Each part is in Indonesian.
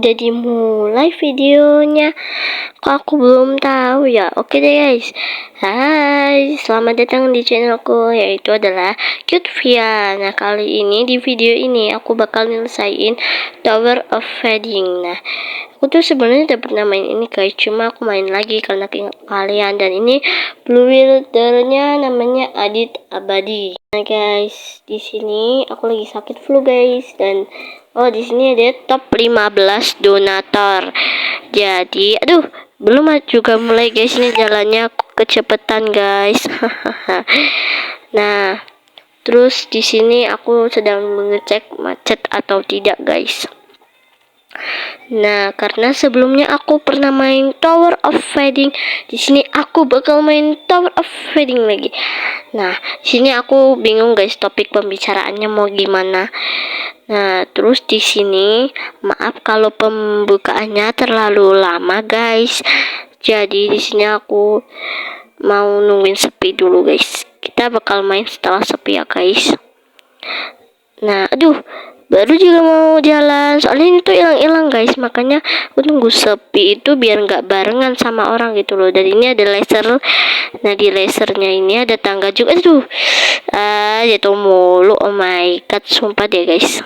udah dimulai videonya. Kok aku belum tahu ya? Oke deh guys. Hai, selamat datang di channelku, yaitu adalah Cutvia. Nah, kali ini di video ini aku bakal nyelesain Tower of Fading. Nah, aku tuh sebenarnya udah pernah main ini guys, cuma aku main lagi karena keinget kalian. Dan ini Blue Wildernya namanya Adit Abadi. Nah guys, di sini aku lagi sakit flu guys, dan di sini ada top 15 donatur. Jadi, belum juga mulai guys, ini jalannya kecepatan guys. Nah, terus di sini aku sedang mengecek macet atau tidak guys. Nah, karena sebelumnya aku pernah main Tower of Fading, di sini aku bakal main Tower of Fading lagi. Nah, di sini aku bingung guys topik pembicaraannya mau gimana. Nah, terus di sini maaf kalau pembukaannya terlalu lama guys. Jadi di sini aku mau nungguin sepi dulu guys. Kita bakal main setelah sepi ya guys. Nah, baru juga mau jalan, soalnya ini tuh hilang-hilang guys, makanya aku tunggu sepi itu biar nggak barengan sama orang gitu loh. Dan ini ada laser. Nah, di lasernya ini ada tangga juga. Jatuh mulu, oh my god, sumpah deh guys.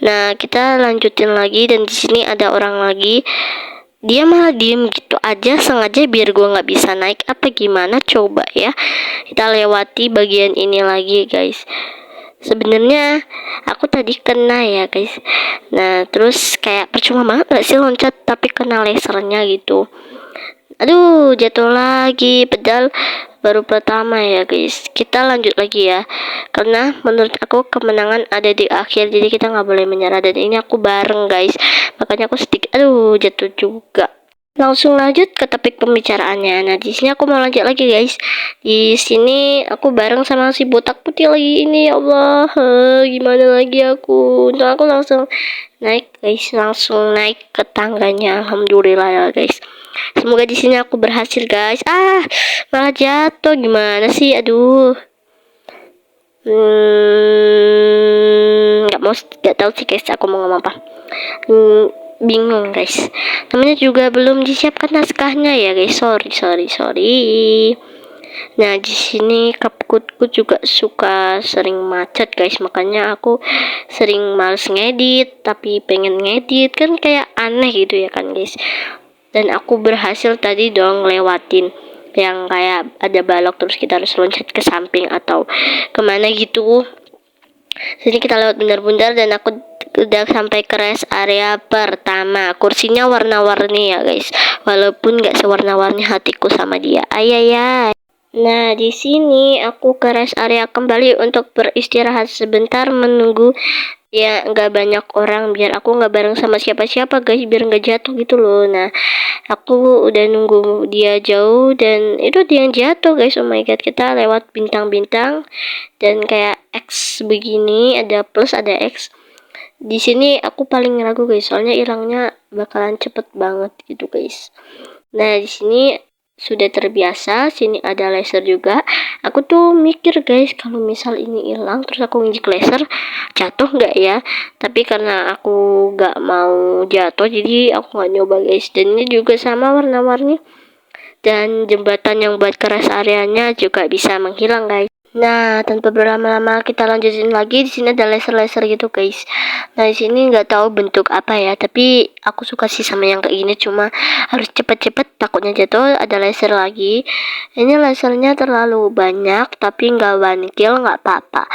Nah, kita lanjutin lagi, dan di sini ada orang lagi. Dia malah diem gitu aja sengaja biar gue nggak bisa naik apa gimana coba ya. Kita lewati bagian ini lagi guys. Sebenarnya aku tadi kena ya guys. Nah, terus kayak percuma banget gak sih loncat tapi kena lasernya gitu. Jatuh lagi, padahal baru pertama ya guys. Kita lanjut lagi ya, karena menurut aku kemenangan ada di akhir, jadi kita nggak boleh menyerah. Dan ini aku bareng guys, makanya aku sedikit jatuh juga. Langsung lanjut ke topik pembicaraannya. Nah, di sini aku mau lanjut lagi guys. Di sini aku bareng sama si botak putih lagi ini, ya Allah. Gimana lagi aku? Nah, aku langsung naik guys, langsung naik ke tangganya. Alhamdulillah ya guys. Semoga di sini aku berhasil guys. Malah jatuh, gimana sih? Nggak tahu sih guys aku mau ngomong apa. Bingung guys, namanya juga belum disiapkan naskahnya ya guys. Sorry. Nah, di sini kapkutku juga suka sering macet guys, makanya aku sering males ngedit, tapi pengen ngedit kan kayak aneh gitu ya kan guys. Dan aku berhasil tadi dong lewatin yang kayak ada balok terus kita harus loncat ke samping atau kemana gitu. Jadi kita lewat bundar-bundar dan aku udah sampai ke rest area pertama. Kursinya warna-warni ya guys, walaupun gak sewarna-warni hatiku sama dia. Ayayay. Nah, di sini aku ke rest area kembali untuk beristirahat sebentar menunggu ya nggak banyak orang, biar aku nggak bareng sama siapa-siapa guys, biar nggak jatuh gitu loh. Nah, aku udah nunggu dia jauh dan itu dia yang jatuh guys. Oh my god, kita lewat bintang-bintang dan kayak X begini, ada plus ada X. Di sini aku paling ragu guys, soalnya hilangnya bakalan cepet banget gitu guys. Nah, di sini sudah terbiasa, sini ada laser juga. Aku tuh mikir guys, kalau misal ini hilang terus aku nginjek laser, jatuh nggak ya? Tapi karena aku nggak mau jatuh, jadi aku nggak nyoba guys. Dan ini juga sama warna-warni, dan jembatan yang buat keras areanya juga bisa menghilang guys. Nah, tanpa berlama-lama kita lanjutin lagi. Di sini ada laser-laser gitu guys. Nah, di sini nggak tahu bentuk apa ya, tapi aku suka sih sama yang kayak gini, cuma harus cepet-cepet takutnya jatuh. Ada laser lagi. Ini lasernya terlalu banyak, tapi nggak one kill, nggak apa-apa.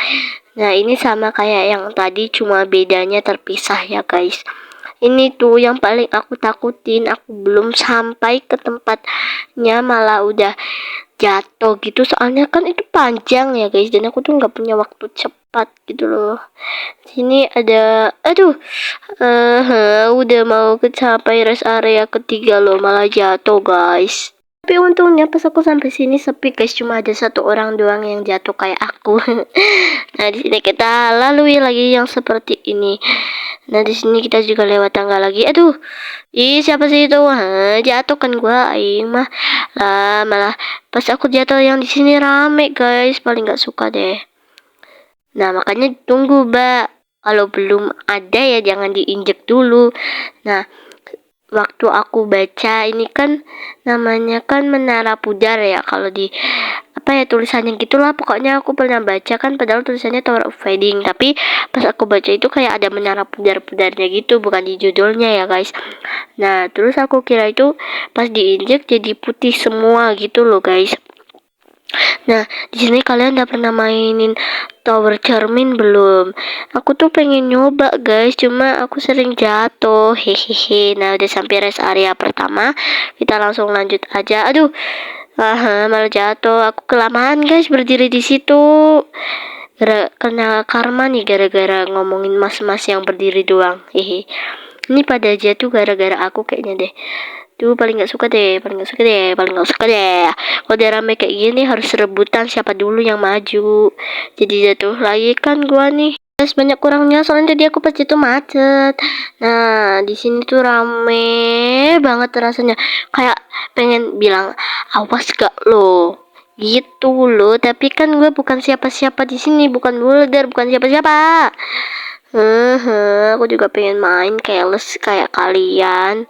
Nah, ini sama kayak yang tadi, cuma bedanya terpisah ya guys. Ini tuh yang paling aku takutin, aku belum sampai ke tempatnya malah udah jatuh gitu, soalnya kan itu panjang ya guys, dan aku tuh nggak punya waktu cepat gitu loh. Sini ada udah mau kecapai rest area ketiga loh, malah jatuh guys. Tapi untungnya pas aku sampai sini sepi guys, cuma ada satu orang doang yang jatuh kayak aku. Nah, di sini kita lalui lagi yang seperti ini. Nah, di sini kita juga lewat tangga lagi. Siapa sih itu? Jatuh kan gua, aing mah. Lah, malah pas aku jatuh yang di sini rame guys, paling nggak suka deh. Nah, makanya tunggu, Mbak. Kalau belum ada ya jangan diinjek dulu. Nah, waktu aku baca ini kan namanya kan Menara Pudar ya, kalau di apa ya tulisannya gitulah, pokoknya aku pernah baca kan, padahal tulisannya Tower of Fading, tapi pas aku baca itu kayak ada menara pudar-pudarnya gitu, bukan di judulnya ya guys. Nah terus aku kira itu pas diinjek jadi putih semua gitu loh guys. Nah, di sini kalian udah pernah mainin Tower Cermin belum? Aku tuh pengen nyoba guys, cuma aku sering jatuh, hehehe. Nah, udah sampai rest area pertama, kita langsung lanjut aja. Aduh, malah jatuh. Aku kelamaan guys berdiri di situ. Kena karma nih gara-gara ngomongin mas-mas yang berdiri doang. Hehe. Ini pada jatuh gara-gara aku kayaknya deh. Tuh paling gak suka deh. Kalau udah rame kayak gini harus rebutan siapa dulu yang maju. Jadi jatuh lagi kan gua nih. Terus banyak kurangnya soalnya tadi aku pas itu macet. Nah di sini tuh rame banget rasanya. Kayak pengen bilang awas gak lo gitu loh. Tapi kan gue bukan siapa-siapa di sini, bukan Boulder, bukan siapa-siapa. Aku juga pengen main careless kayak kalian.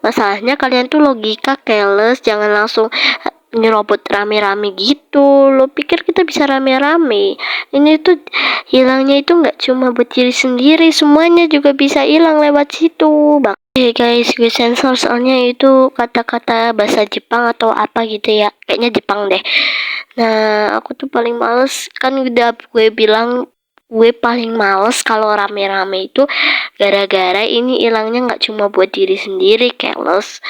Masalahnya kalian tuh logika careless, jangan langsung nyerobot rame-rame gitu. Lo pikir kita bisa rame-rame? Ini tuh hilangnya itu nggak cuma buat diri sendiri, semuanya juga bisa hilang lewat situ. Guys, gue sensor soalnya itu kata-kata bahasa Jepang atau apa gitu ya. Kayaknya Jepang deh. Nah, aku tuh paling males, kan udah gue bilang gue paling males kalau rame-rame itu gara-gara ini hilangnya nggak cuma buat diri sendiri, careless.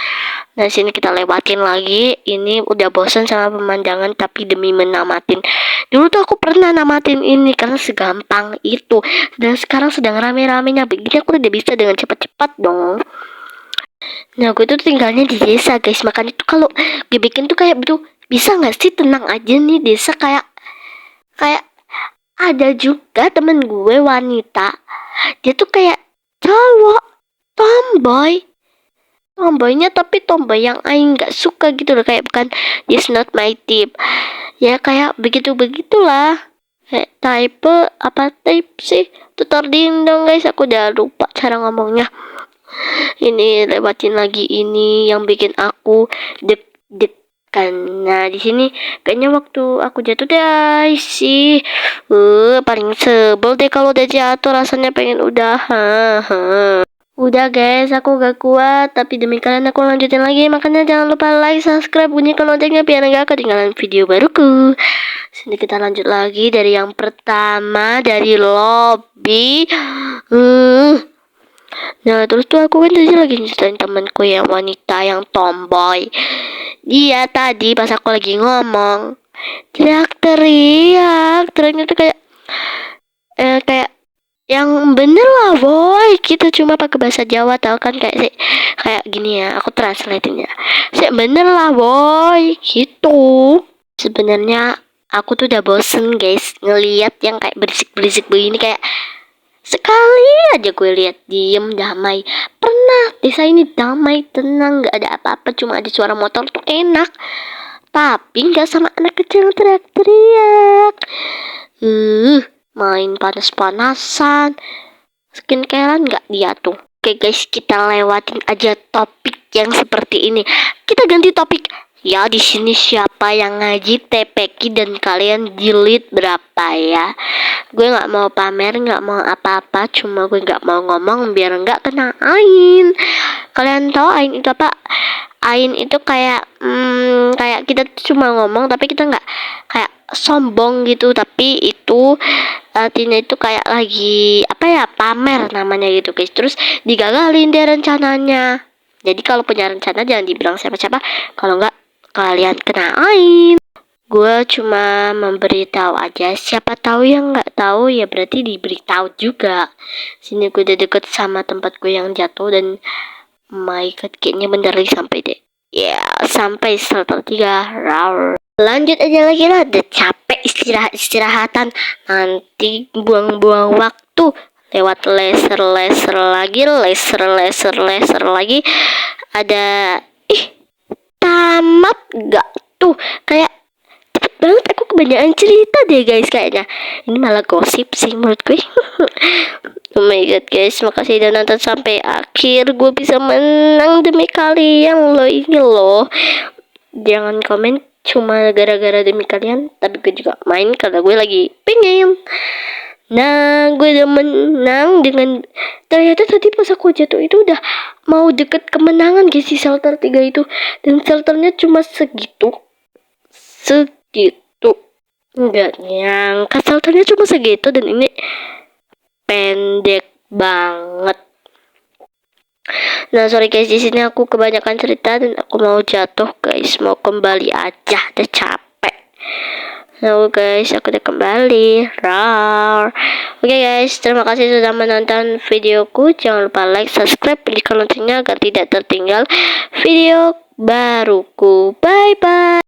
Nah sini kita lewatin lagi. Ini udah bosan sama pemandangan, tapi demi menamatin. Dulu tuh aku pernah namatin ini karena segampang itu. Dan sekarang sedang rame-ramenya begini, aku udah bisa dengan cepat-cepat dong. Nah gue tuh tinggalnya di desa guys, makanya tuh kalau gue bikin tuh kayak betul, bisa nggak sih tenang aja nih desa, kayak ada juga temen gue wanita, dia tuh kayak cowok tomboynya, tapi tomboy yang aing nggak suka gitu loh, kayak bukan, it's not my type ya, kayak begitulah, kayak type sih, tutor dong guys, aku udah lupa cara ngomongnya. Ini lewatin lagi ini yang bikin aku deg-degan. Nah di sini kayaknya waktu aku jatuh deh sih, paling sebel deh kalau udah jatuh, rasanya pengen udah guys, aku gak kuat, tapi demi kalian aku lanjutin lagi. Makanya jangan lupa like, subscribe, bunyikan loncengnya biar gak ketinggalan video baruku. Sini kita lanjut lagi dari yang pertama, dari lobby. Nah terus tuh aku kan tadi lagi nyeritain temanku yang wanita yang tomboy. Dia tadi pas aku lagi ngomong teriak-teriak, tuh kayak kayak yang bener lah boy, kita cuma pakai bahasa Jawa tau kan, kayak gini ya, aku translatingnya, bener lah boy gitu. Sebenarnya aku tuh udah bosen guys ngeliat yang kayak berisik-berisik begini, kayak sekali aja gue lihat diem damai. Pernah desa ini damai tenang, nggak ada apa-apa, cuma ada suara motor tuh enak, tapi nggak sama anak kecil teriak-teriak. Main panas-panasan, skincarean nggak dia tuh. Oke guys, kita lewatin aja topik yang seperti ini. Kita ganti topik. Ya di sini siapa yang ngaji TPK dan kalian jilid berapa ya? Gue nggak mau pamer, nggak mau apa-apa, cuma gue nggak mau ngomong biar nggak kena ain. Kalian tahu ain itu apa? Ain itu kayak kayak kita cuma ngomong tapi kita nggak kayak sombong gitu, tapi itu artinya itu kayak lagi apa ya, pamer namanya gitu guys. Terus digagalin deh rencananya. Jadi kalau punya rencana jangan dibilang siapa-siapa, kalau nggak kalian kena ain. Gue cuma memberitahu aja, siapa tahu yang nggak tahu ya berarti diberitahu juga. Sini gue udah deket sama tempat gue yang jatuh, dan my god kayaknya bener lagi sampai deh. Ya sampai serta 3 round. Lanjut aja lagi lah, udah capek istirahatan, nanti buang-buang waktu lewat laser lagi. Ada tamat gak tuh, kayak cepet banget, aku kebanyakan cerita deh guys kayaknya. Ini malah gosip sih menurut gue. Oh my god guys, makasih udah nonton sampai akhir. Gue bisa menang demi kalian loh, ini loh. Jangan komen cuma gara-gara demi kalian, tapi gue juga main karena gue lagi pengen. Nah, gue udah menang dengan, ternyata tadi pas aku jatuh itu udah mau deket kemenangan guys di shelter 3 itu. Dan shelternya cuma segitu. Enggak nyangka shelternya cuma segitu, dan ini pendek banget. Nah sorry guys, di sini aku kebanyakan cerita dan aku mau jatuh guys, mau kembali aja, udah capek. Nah guys, aku udah kembali. Rar. Oke guys, terima kasih sudah menonton videoku. Jangan lupa like, subscribe, bunyikan loncengnya agar tidak tertinggal video baruku. Bye bye.